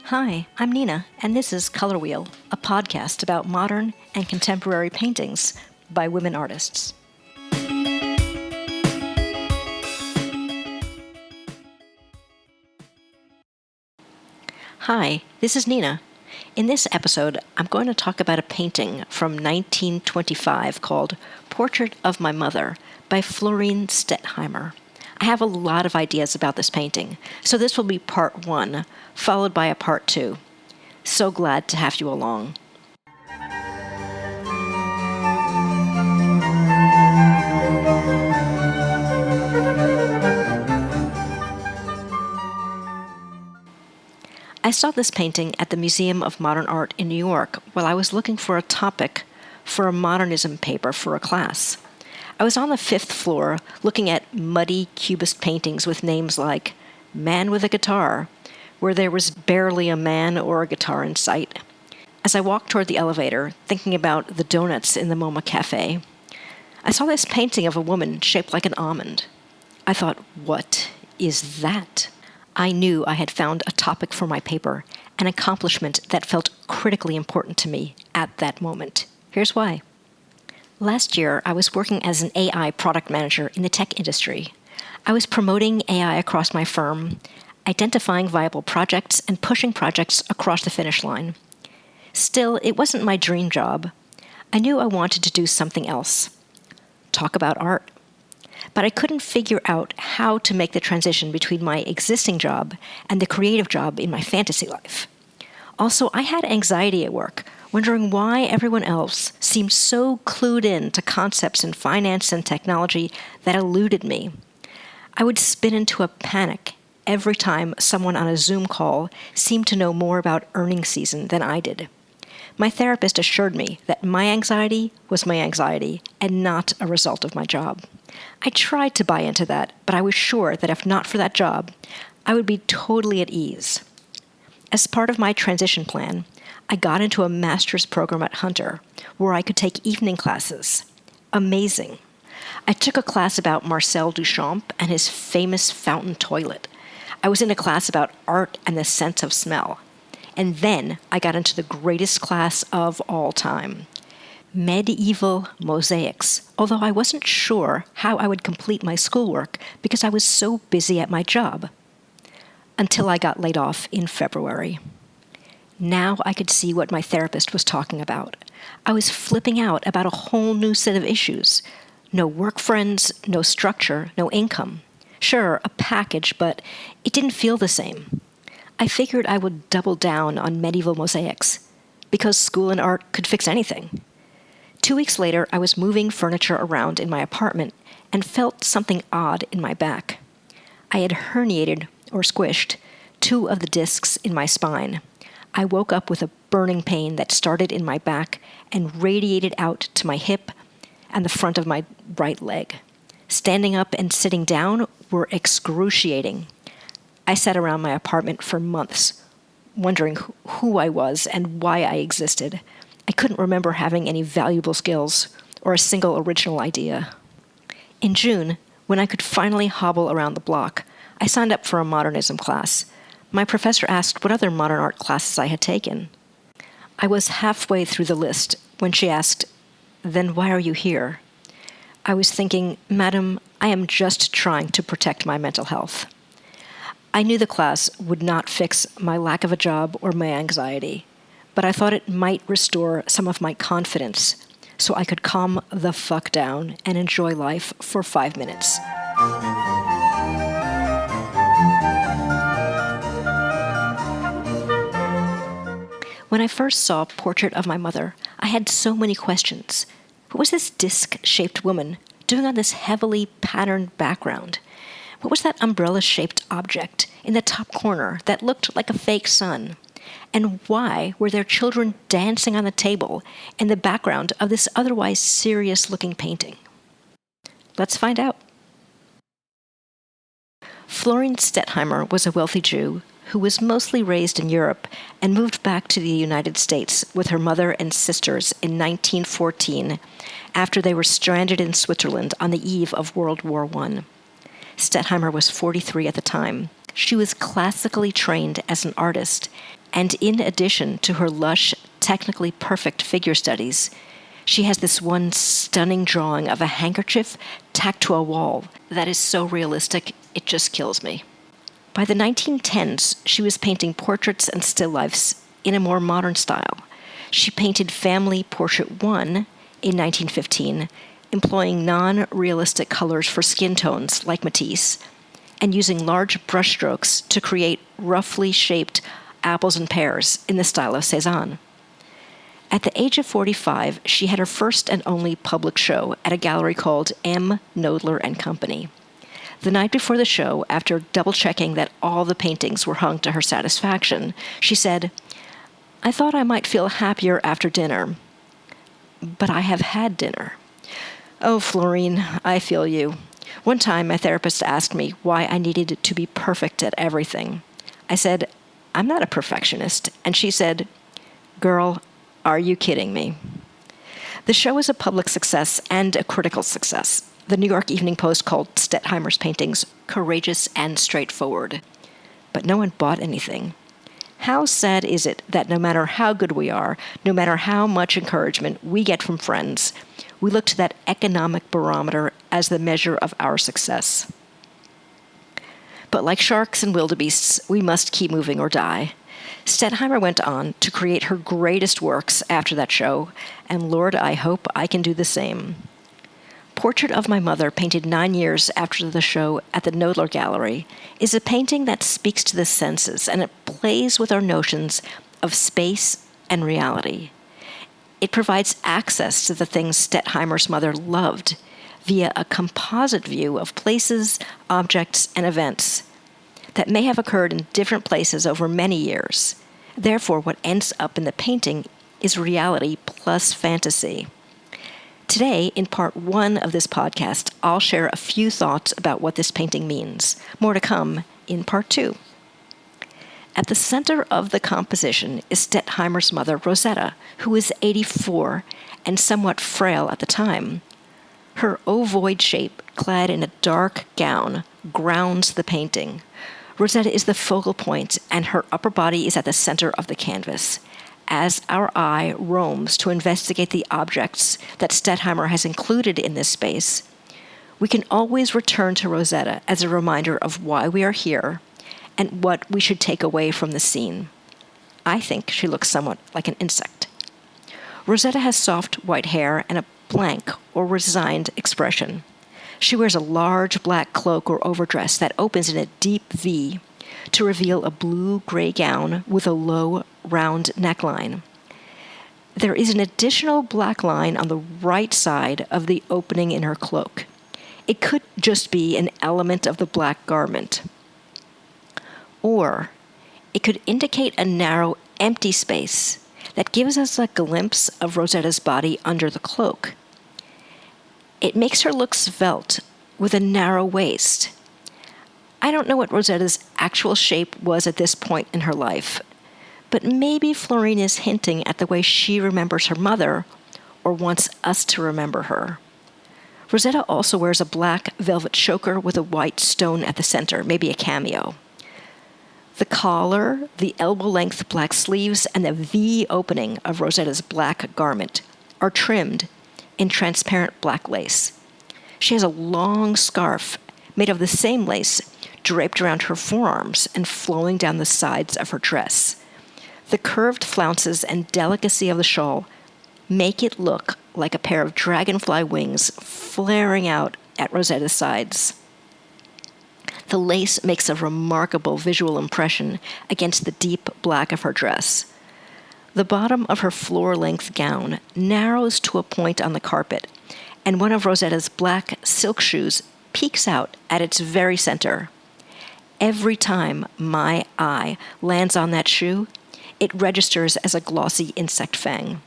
Hi, I'm Nina, and this is Color Wheel, a podcast about modern and contemporary paintings by women artists. Hi, this is Nina. In this episode, I'm going to talk about a painting from 1925 called Portrait of My Mother by Florine Stettheimer. I have a lot of ideas about this painting, so this will be part 1, followed by a part 2. So glad to have you along. I saw this painting at the Museum of Modern Art in New York while I was looking for a topic for a modernism paper for a class. I was on the 5th floor looking at muddy cubist paintings with names like Man with a Guitar, where there was barely a man or a guitar in sight. As I walked toward the elevator, thinking about the donuts in the MoMA Cafe, I saw this painting of a woman shaped like an almond. I thought, what is that? I knew I had found a topic for my paper, an accomplishment that felt critically important to me at that moment. Here's why. Last year, I was working as an AI product manager in the tech industry. I was promoting AI across my firm, identifying viable projects, and pushing projects across the finish line. Still, it wasn't my dream job. I knew I wanted to do something else. Talk about art. But I couldn't figure out how to make the transition between my existing job and the creative job in my fantasy life. Also, I had anxiety at work, wondering why everyone else seemed so clued in to concepts in finance and technology that eluded me. I would spin into a panic every time someone on a Zoom call seemed to know more about earnings season than I did. My therapist assured me that my anxiety was my anxiety and not a result of my job. I tried to buy into that, but I was sure that if not for that job, I would be totally at ease. As part of my transition plan, I got into a master's program at Hunter, where I could take evening classes. Amazing. I took a class about Marcel Duchamp and his famous fountain toilet. I was in a class about art and the sense of smell. And then I got into the greatest class of all time, medieval mosaics, although I wasn't sure how I would complete my schoolwork because I was so busy at my job. Until I got laid off in February. Now I could see what my therapist was talking about. I was flipping out about a whole new set of issues. No work friends, no structure, no income. Sure, a package, but it didn't feel the same. I figured I would double down on medieval mosaics, because school and art could fix anything. 2 weeks later, I was moving furniture around in my apartment and felt something odd in my back. I had herniated, or squished, 2 of the discs in my spine. I woke up with a burning pain that started in my back and radiated out to my hip and the front of my right leg. Standing up and sitting down were excruciating. I sat around my apartment for months, wondering who I was and why I existed. I couldn't remember having any valuable skills or a single original idea. In June, when I could finally hobble around the block, I signed up for a modernism class. My professor asked what other modern art classes I had taken. I was halfway through the list when she asked, "Then why are you here?" I was thinking, "Madam, I am just trying to protect my mental health." I knew the class would not fix my lack of a job or my anxiety, but I thought it might restore some of my confidence so I could calm the fuck down and enjoy life for 5 minutes. When I first saw Portrait of My Mother, I had so many questions. What was this disc-shaped woman doing on this heavily patterned background? What was that umbrella-shaped object in the top corner that looked like a fake sun? And why were there children dancing on the table in the background of this otherwise serious-looking painting? Let's find out. Florine Stettheimer was a wealthy Jew who was mostly raised in Europe and moved back to the United States with her mother and sisters in 1914 after they were stranded in Switzerland on the eve of World War I. Stettheimer was 43 at the time. She was classically trained as an artist And in addition to her lush, technically perfect figure studies, she has this one stunning drawing of a handkerchief tacked to a wall that is so realistic it just kills me. By the 1910s, she was painting portraits and still lifes in a more modern style. She painted Family Portrait 1 in 1915, employing non-realistic colors for skin tones like Matisse, and using large brushstrokes to create roughly shaped apples and pears in the style of Cézanne. At the age of 45, she had her first and only public show at a gallery called M. Knoedler and Company. The night before the show, after double-checking that all the paintings were hung to her satisfaction, she said, "I thought I might feel happier after dinner, but I have had dinner." Oh, Florine, I feel you. One time, my therapist asked me why I needed to be perfect at everything. I said, "I'm not a perfectionist," and she said, "Girl, are you kidding me?" The show was a public success and a critical success. The New York Evening Post called Stettheimer's paintings courageous and straightforward. But no one bought anything. How sad is it that no matter how good we are, no matter how much encouragement we get from friends, we look to that economic barometer as the measure of our success? But like sharks and wildebeests, we must keep moving or die. Stettheimer went on to create her greatest works after that show, and Lord, I hope I can do the same. Portrait of My Mother, painted 9 years after the show at the Knoedler Gallery, is a painting that speaks to the senses, and it plays with our notions of space and reality. It provides access to the things Stettheimer's mother loved via a composite view of places, objects, and events that may have occurred in different places over many years. Therefore, what ends up in the painting is reality plus fantasy. Today, in part 1 of this podcast, I'll share a few thoughts about what this painting means. More to come in part 2. At the center of the composition is Stettheimer's mother, Rosetta, who is 84 and somewhat frail at the time. Her ovoid shape, clad in a dark gown, grounds the painting. Rosetta is the focal point, and her upper body is at the center of the canvas. As our eye roams to investigate the objects that Stettheimer has included in this space, we can always return to Rosetta as a reminder of why we are here and what we should take away from the scene. I think she looks somewhat like an insect. Rosetta has soft white hair and a blank or resigned expression. She wears a large black cloak or overdress that opens in a deep V to reveal a blue-gray gown with a low, round neckline. There is an additional black line on the right side of the opening in her cloak. It could just be an element of the black garment. Or it could indicate a narrow, empty space that gives us a glimpse of Rosetta's body under the cloak. It makes her look svelte, with a narrow waist. I don't know what Rosetta's actual shape was at this point in her life, but maybe Florine is hinting at the way she remembers her mother, or wants us to remember her. Rosetta also wears a black velvet choker with a white stone at the center, maybe a cameo. The collar, the elbow-length black sleeves, and the V opening of Rosetta's black garment are trimmed in transparent black lace. She has a long scarf made of the same lace draped around her forearms and flowing down the sides of her dress. The curved flounces and delicacy of the shawl make it look like a pair of dragonfly wings flaring out at Rosetta's sides. The lace makes a remarkable visual impression against the deep black of her dress. The bottom of her floor-length gown narrows to a point on the carpet, and one of Rosetta's black silk shoes peeks out at its very center. Every time my eye lands on that shoe, it registers as a glossy insect fang.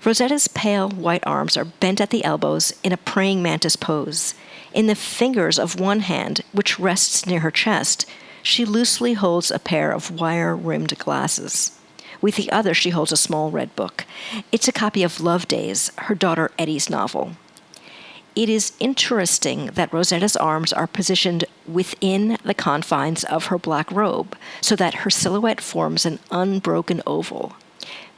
Rosetta's pale white arms are bent at the elbows in a praying mantis pose. In the fingers of one hand, which rests near her chest, she loosely holds a pair of wire-rimmed glasses. With the other, she holds a small red book. It's a copy of Love Days, her daughter Eddie's novel. It is interesting that Rosetta's arms are positioned within the confines of her black robe, so that her silhouette forms an unbroken oval,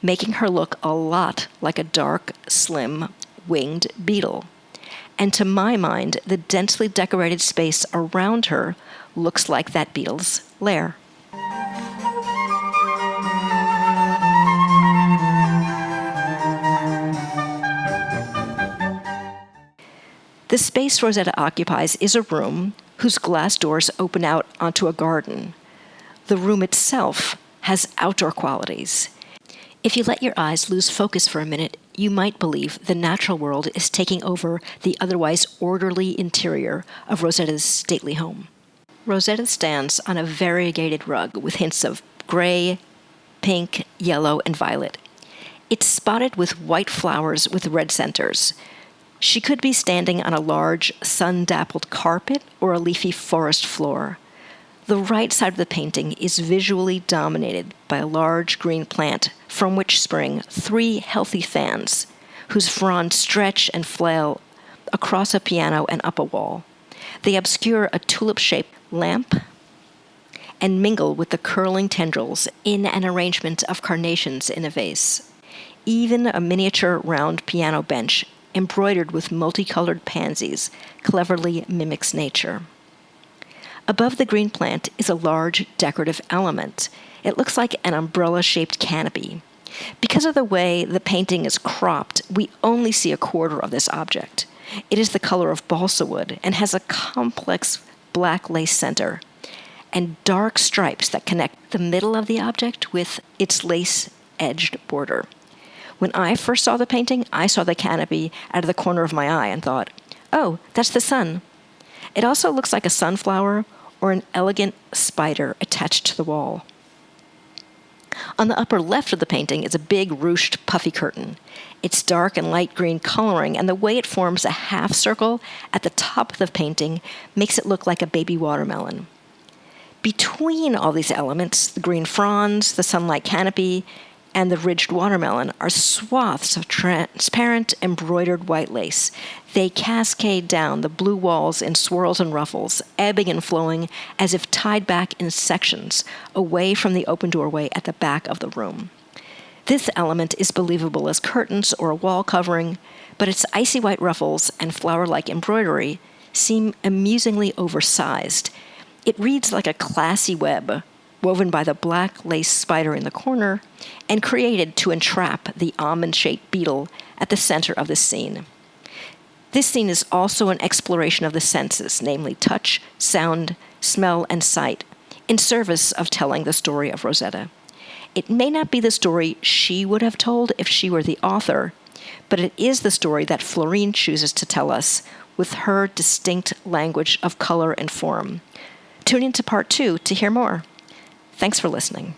making her look a lot like a dark, slim, winged beetle. And to my mind, the densely decorated space around her looks like that beetle's lair. The space Rosetta occupies is a room whose glass doors open out onto a garden. The room itself has outdoor qualities. If you let your eyes lose focus for a minute, you might believe the natural world is taking over the otherwise orderly interior of Rosetta's stately home. Rosetta stands on a variegated rug with hints of gray, pink, yellow, and violet. It's spotted with white flowers with red centers. She could be standing on a large, sun-dappled carpet or a leafy forest floor. The right side of the painting is visually dominated by a large green plant from which spring 3 healthy fans, whose fronds stretch and flail across a piano and up a wall. They obscure a tulip-shaped lamp and mingle with the curling tendrils in an arrangement of carnations in a vase. Even a miniature round piano bench embroidered with multicolored pansies cleverly mimics nature. Above the green plant is a large decorative element. It looks like an umbrella-shaped canopy. Because of the way the painting is cropped, we only see a quarter of this object. It is the color of balsa wood and has a complex black lace center and dark stripes that connect the middle of the object with its lace-edged border. When I first saw the painting, I saw the canopy out of the corner of my eye and thought, oh, that's the sun. It also looks like a sunflower or an elegant spider attached to the wall. On the upper left of the painting is a big ruched puffy curtain. Its dark and light green coloring and the way it forms a half circle at the top of the painting makes it look like a baby watermelon. Between all these elements, the green fronds, the sunlight canopy, and the ridged watermelon are swaths of transparent embroidered white lace. They cascade down the blue walls in swirls and ruffles, ebbing and flowing as if tied back in sections away from the open doorway at the back of the room. This element is believable as curtains or a wall covering, but its icy white ruffles and flower-like embroidery seem amusingly oversized. It reads like a classy web woven by the black lace spider in the corner, and created to entrap the almond-shaped beetle at the center of the scene. This scene is also an exploration of the senses, namely touch, sound, smell, and sight, in service of telling the story of Rosetta. It may not be the story she would have told if she were the author, but it is the story that Florine chooses to tell us with her distinct language of color and form. Tune into part 2 to hear more. Thanks for listening.